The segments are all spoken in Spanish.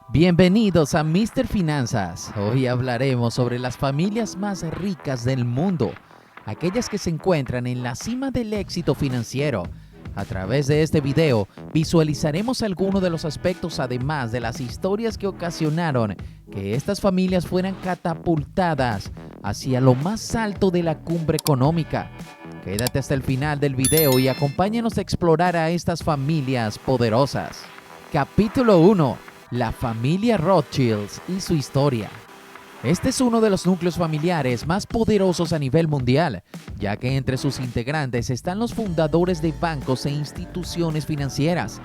Bienvenidos a Mr. Finanzas. Hoy hablaremos sobre las familias más ricas del mundo, aquellas que se encuentran en la cima del éxito financiero. A través de este video visualizaremos algunos de los aspectos, además de las historias que ocasionaron que estas familias fueran catapultadas hacia lo más alto de la cumbre económica. Quédate hasta el final del video y acompáñanos a explorar a estas familias poderosas. Capítulo 1. La familia Rothschilds y su historia. Este es uno de los núcleos familiares más poderosos a nivel mundial, ya que entre sus integrantes están los fundadores de bancos e instituciones financieras.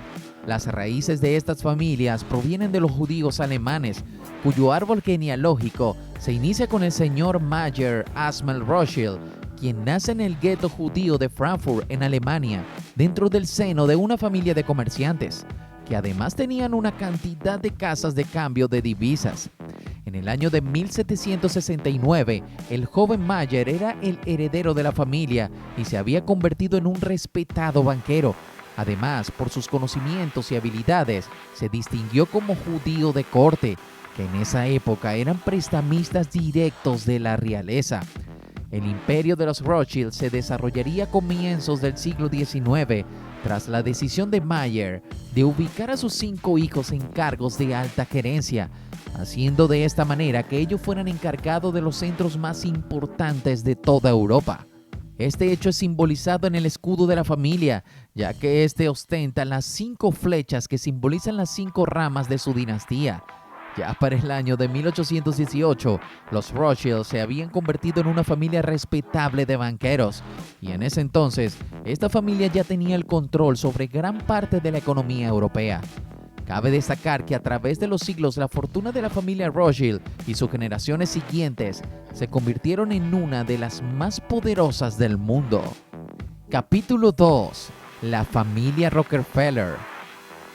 Las raíces de estas familias provienen de los judíos alemanes, cuyo árbol genealógico se inicia con el señor Mayer Asmel Rothschild, quien nace en el gueto judío de Frankfurt, en Alemania, dentro del seno de una familia de comerciantes, que además tenían una cantidad de casas de cambio de divisas. En el año de 1769, el joven Mayer era el heredero de la familia y se había convertido en un respetado banquero. Además, por sus conocimientos y habilidades, se distinguió como judío de corte, que en esa época eran prestamistas directos de la realeza. El imperio de los Rothschild se desarrollaría a comienzos del siglo XIX, tras la decisión de Mayer de ubicar a sus 5 hijos en cargos de alta gerencia, haciendo de esta manera que ellos fueran encargados de los centros más importantes de toda Europa. Este hecho es simbolizado en el escudo de la familia, ya que este ostenta las 5 flechas que simbolizan las 5 ramas de su dinastía. Ya para el año de 1818, los Rothschild se habían convertido en una familia respetable de banqueros, y en ese entonces, esta familia ya tenía el control sobre gran parte de la economía europea. Cabe destacar que a través de los siglos la fortuna de la familia Rothschild y sus generaciones siguientes se convirtieron en una de las más poderosas del mundo. Capítulo 2. La familia Rockefeller.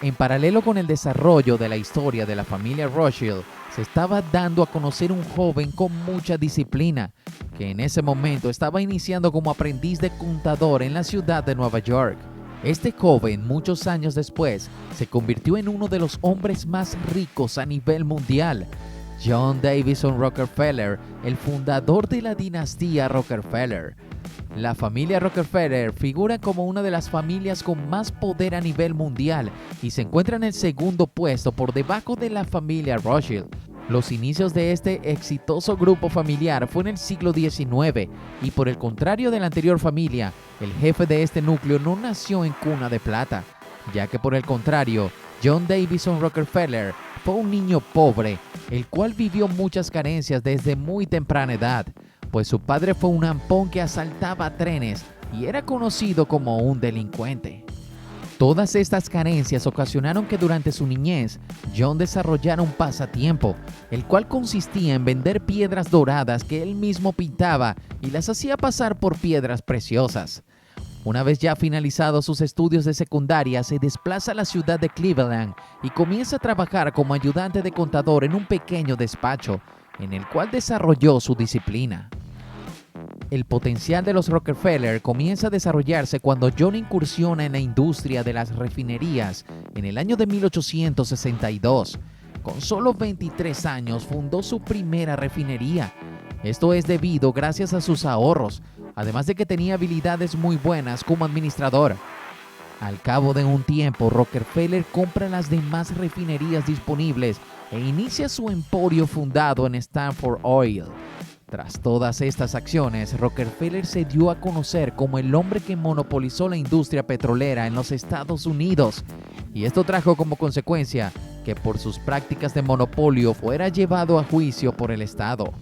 En paralelo con el desarrollo de la historia de la familia Rothschild, se estaba dando a conocer un joven con mucha disciplina, que en ese momento estaba iniciando como aprendiz de contador en la ciudad de Nueva York. Este joven, muchos años después, se convirtió en uno de los hombres más ricos a nivel mundial. John Davison Rockefeller, el fundador de la dinastía Rockefeller. La familia Rockefeller figura como una de las familias con más poder a nivel mundial y se encuentra en el segundo puesto por debajo de la familia Rothschild. Los inicios de este exitoso grupo familiar fue en el siglo XIX y, por el contrario de la anterior familia, el jefe de este núcleo no nació en cuna de plata, ya que por el contrario, John Davison Rockefeller fue un niño pobre, el cual vivió muchas carencias desde muy temprana edad, pues su padre fue un ampón que asaltaba trenes y era conocido como un delincuente. Todas estas carencias ocasionaron que durante su niñez, John desarrollara un pasatiempo, el cual consistía en vender piedras doradas que él mismo pintaba y las hacía pasar por piedras preciosas. Una vez ya finalizados sus estudios de secundaria, se desplaza a la ciudad de Cleveland y comienza a trabajar como ayudante de contador en un pequeño despacho, en el cual desarrolló su disciplina. El potencial de los Rockefeller comienza a desarrollarse cuando John incursiona en la industria de las refinerías en el año de 1862. Con solo 23 años fundó su primera refinería. Esto es debido gracias a sus ahorros, además de que tenía habilidades muy buenas como administrador. Al cabo de un tiempo, Rockefeller compra las demás refinerías disponibles e inicia su emporio fundado en Standard Oil. Tras todas estas acciones, Rockefeller se dio a conocer como el hombre que monopolizó la industria petrolera en los Estados Unidos, y esto trajo como consecuencia que por sus prácticas de monopolio fuera llevado a juicio por el Estado.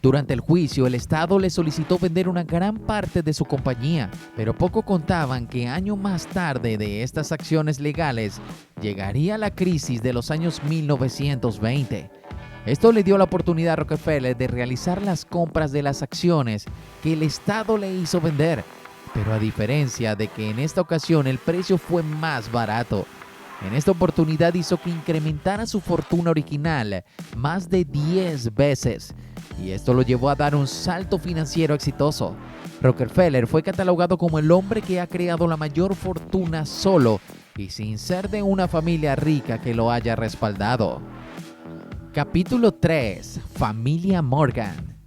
Durante el juicio, el Estado le solicitó vender una gran parte de su compañía, pero poco contaban que año más tarde de estas acciones legales llegaría la crisis de los años 1920. Esto le dio la oportunidad a Rockefeller de realizar las compras de las acciones que el Estado le hizo vender, pero a diferencia de que en esta ocasión el precio fue más barato. En esta oportunidad hizo que incrementara su fortuna original más de 10 veces, y esto lo llevó a dar un salto financiero exitoso. Rockefeller fue catalogado como el hombre que ha creado la mayor fortuna solo y sin ser de una familia rica que lo haya respaldado. Capítulo 3. Familia Morgan.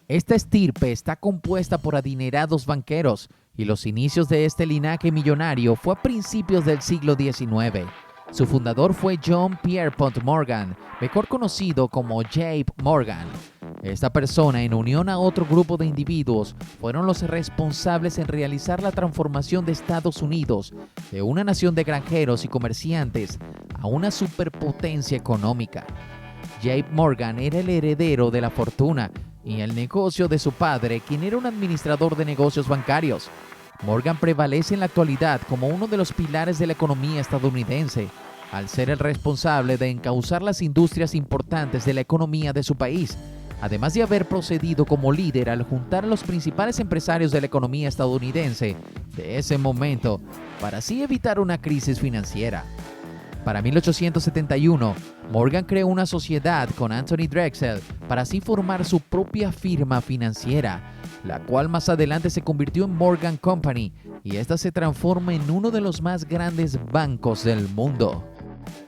Esta estirpe está compuesta por adinerados banqueros y los inicios de este linaje millonario fue a principios del siglo XIX. Su fundador fue John Pierpont Morgan, mejor conocido como J.P. Morgan. Esta persona, en unión a otro grupo de individuos, fueron los responsables en realizar la transformación de Estados Unidos de una nación de granjeros y comerciantes a una superpotencia económica. J.P. Morgan era el heredero de la fortuna y el negocio de su padre, quien era un administrador de negocios bancarios. Morgan prevalece en la actualidad como uno de los pilares de la economía estadounidense, al ser el responsable de encauzar las industrias importantes de la economía de su país, además de haber procedido como líder al juntar a los principales empresarios de la economía estadounidense de ese momento para así evitar una crisis financiera. Para 1871, Morgan creó una sociedad con Anthony Drexel para así formar su propia firma financiera, la cual más adelante se convirtió en Morgan Company, y esta se transforma en uno de los más grandes bancos del mundo.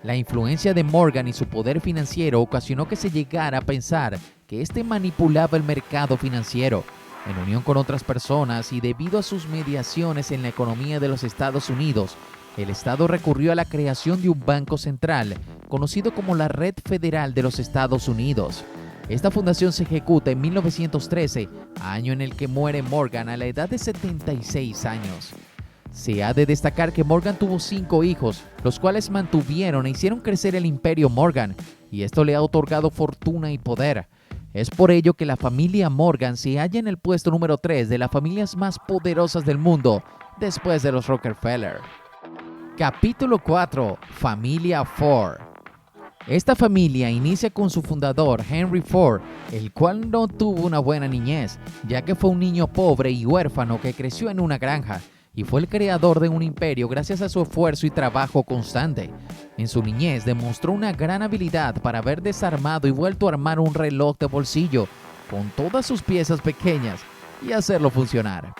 La influencia de Morgan y su poder financiero ocasionó que se llegara a pensar que este manipulaba el mercado financiero. En unión con otras personas y debido a sus mediaciones en la economía de los Estados Unidos, el Estado recurrió a la creación de un banco central, conocido como la Red Federal de los Estados Unidos. Esta fundación se ejecuta en 1913, año en el que muere Morgan a la edad de 76 años. Se ha de destacar que Morgan tuvo 5 hijos, los cuales mantuvieron e hicieron crecer el imperio Morgan, y esto le ha otorgado fortuna y poder. Es por ello que la familia Morgan se halla en el puesto número 3 de las familias más poderosas del mundo, después de los Rockefeller. Capítulo 4. Familia Ford. Esta familia inicia con su fundador, Henry Ford, el cual no tuvo una buena niñez, ya que fue un niño pobre y huérfano que creció en una granja, y fue el creador de un imperio gracias a su esfuerzo y trabajo constante. En su niñez demostró una gran habilidad para haber desarmado y vuelto a armar un reloj de bolsillo con todas sus piezas pequeñas y hacerlo funcionar.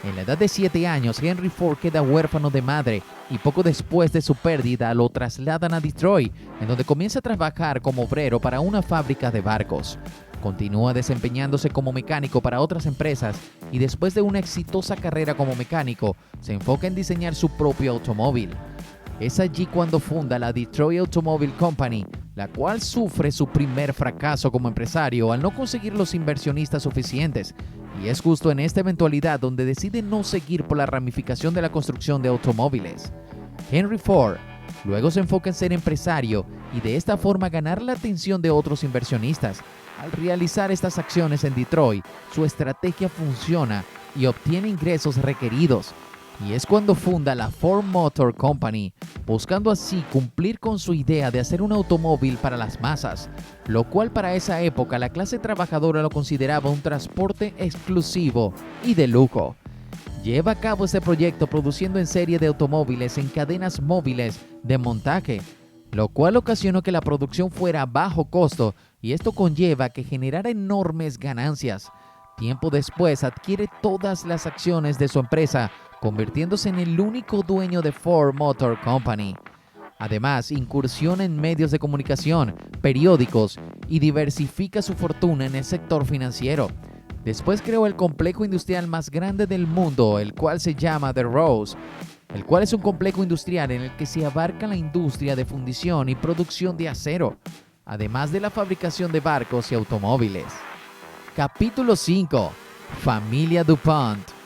En la edad de 7 años, Henry Ford queda huérfano de madre y poco después de su pérdida lo trasladan a Detroit, en donde comienza a trabajar como obrero para una fábrica de barcos. Continúa desempeñándose como mecánico para otras empresas y después de una exitosa carrera como mecánico, se enfoca en diseñar su propio automóvil. Es allí cuando funda la Detroit Automobile Company, la cual sufre su primer fracaso como empresario al no conseguir los inversionistas suficientes. Y es justo en esta eventualidad donde decide no seguir por la ramificación de la construcción de automóviles. Henry Ford luego se enfoca en ser empresario y de esta forma ganar la atención de otros inversionistas. Al realizar estas acciones en Detroit, su estrategia funciona y obtiene ingresos requeridos. Y es cuando funda la Ford Motor Company, buscando así cumplir con su idea de hacer un automóvil para las masas, lo cual para esa época la clase trabajadora lo consideraba un transporte exclusivo y de lujo. Lleva a cabo este proyecto produciendo en serie de automóviles en cadenas móviles de montaje, lo cual ocasionó que la producción fuera a bajo costo y esto conlleva que generara enormes ganancias. Tiempo después adquiere todas las acciones de su empresa, convirtiéndose en el único dueño de Ford Motor Company. Además, incursiona en medios de comunicación, periódicos y diversifica su fortuna en el sector financiero. Después creó el complejo industrial más grande del mundo, el cual se llama The Rose, el cual es un complejo industrial en el que se abarca la industria de fundición y producción de acero, además de la fabricación de barcos y automóviles. Capítulo 5. Familia DuPont.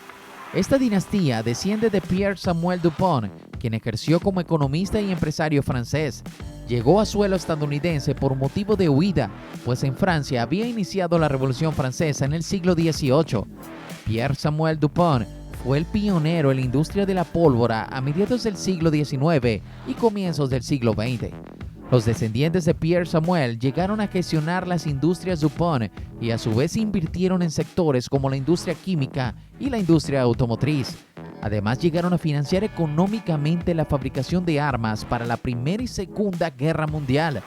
Esta dinastía desciende de Pierre Samuel DuPont, quien ejerció como economista y empresario francés. Llegó a suelo estadounidense por motivo de huida, pues en Francia había iniciado la Revolución Francesa en el siglo XVIII. Pierre Samuel DuPont fue el pionero en la industria de la pólvora a mediados del siglo XIX y comienzos del siglo XX. Los descendientes de Pierre Samuel llegaron a gestionar las industrias DuPont y a su vez invirtieron en sectores como la industria química y la industria automotriz. Además llegaron a financiar económicamente la fabricación de armas para la Primera y Segunda Guerra Mundial.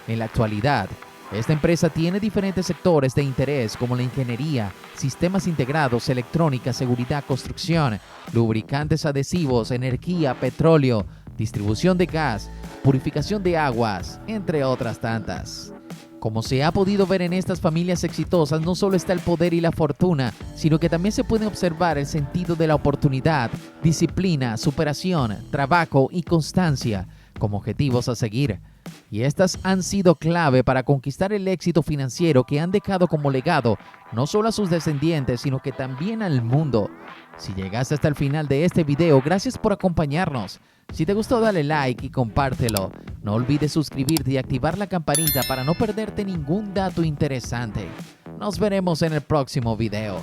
En la actualidad, esta empresa tiene diferentes sectores de interés como la ingeniería, sistemas integrados, electrónica, seguridad, construcción, lubricantes adhesivos, energía, petróleo, distribución de gas, purificación de aguas, entre otras tantas. Como se ha podido ver en estas familias exitosas, no solo está el poder y la fortuna, sino que también se puede observar el sentido de la oportunidad, disciplina, superación, trabajo y constancia como objetivos a seguir. Y estas han sido clave para conquistar el éxito financiero que han dejado como legado no solo a sus descendientes, sino que también al mundo. Si llegaste hasta el final de este video, gracias por acompañarnos. Si te gustó, dale like y compártelo. No olvides suscribirte y activar la campanita para no perderte ningún dato interesante. Nos veremos en el próximo video.